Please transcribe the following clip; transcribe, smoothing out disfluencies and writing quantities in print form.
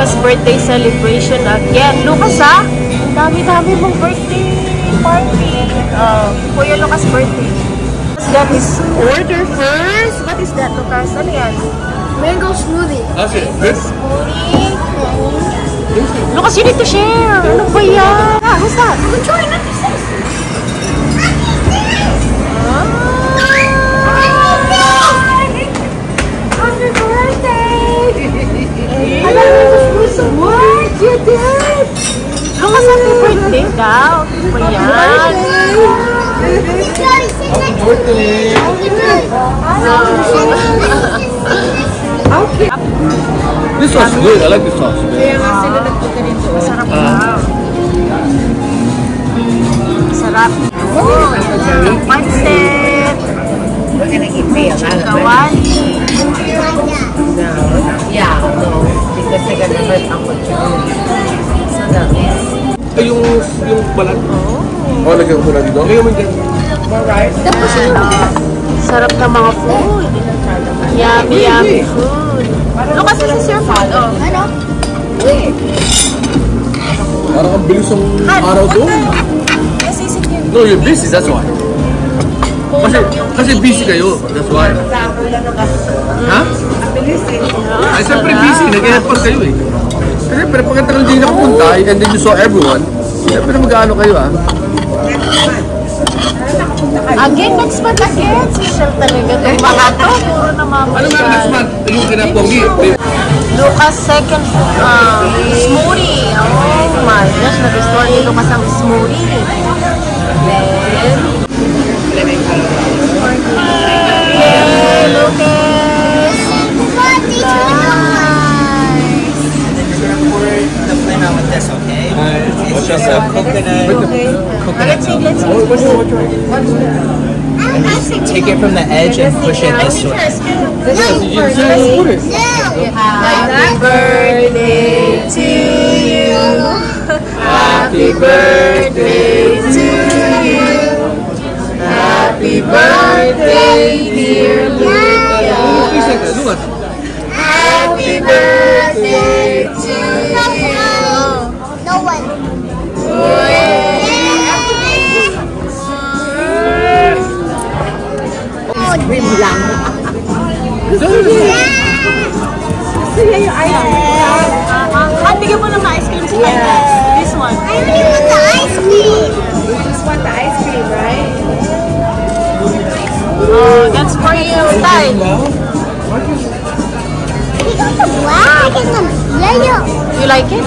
Lucas birthday celebration again. Lucas, ha? Ang dami-dami mong birthday party. Kuya Lucas birthday. Let's get his order first. What is that, Lucas? Ano yan? Mango smoothie. Okay. Smoothie. Lucas, you need to share. Ano ba yan? Who's that? Enjoy not to say. Happy birthday! What you did? Lucas, happy birthday daw. Ano ba yan? Happy birthday! Okay. This sauce is good. I like this sauce. Kaya nga sila nagpunta dito. Masarap daw. Masarap. Pancit. We're gonna eat meal. Kawali. Yeah, no. Because they're gonna hurt Uncle John. So that's... Ay, yung balat. Oh, lagyan ko na dito. Lagyan mo dyan. More rice? Sarap na mga food. Yummy, yummy food. Lucas, this is your food. Oh. Ano? Parang ang bilis ng araw doon. No, you're busy, that's why. Kasi busy kayo, that's why. Ha? Ay, siyempre busy, nag-effort kayo eh. Kasi pero pagkanta lang din nakapunta, and then you saw everyone, siyempre mag-ano kayo ha. Again, next month again. Social talaga itong mga to. Puro Ano nga next namamasyal. month? Yung kinapogi. Lucas second smoothie. Oh my gosh, nagustuhan ni Lucas ang smoothie. Then, yay, Lucas! This, okay? It's What's just a coconut. Let's see. And take it from the edge and push it this way. Happy birthday to you. Happy birthday to you. Happy birthday, dear Lucas. Happy birthday to you. No one. Dream lang. Gusto niya yung ice cream. Bigyan mo ng ice cream sa kanya. This one. I really want the ice cream. You just want the ice cream, right? Oh, that's for you, Tay. We got the black and the yellow. You like it?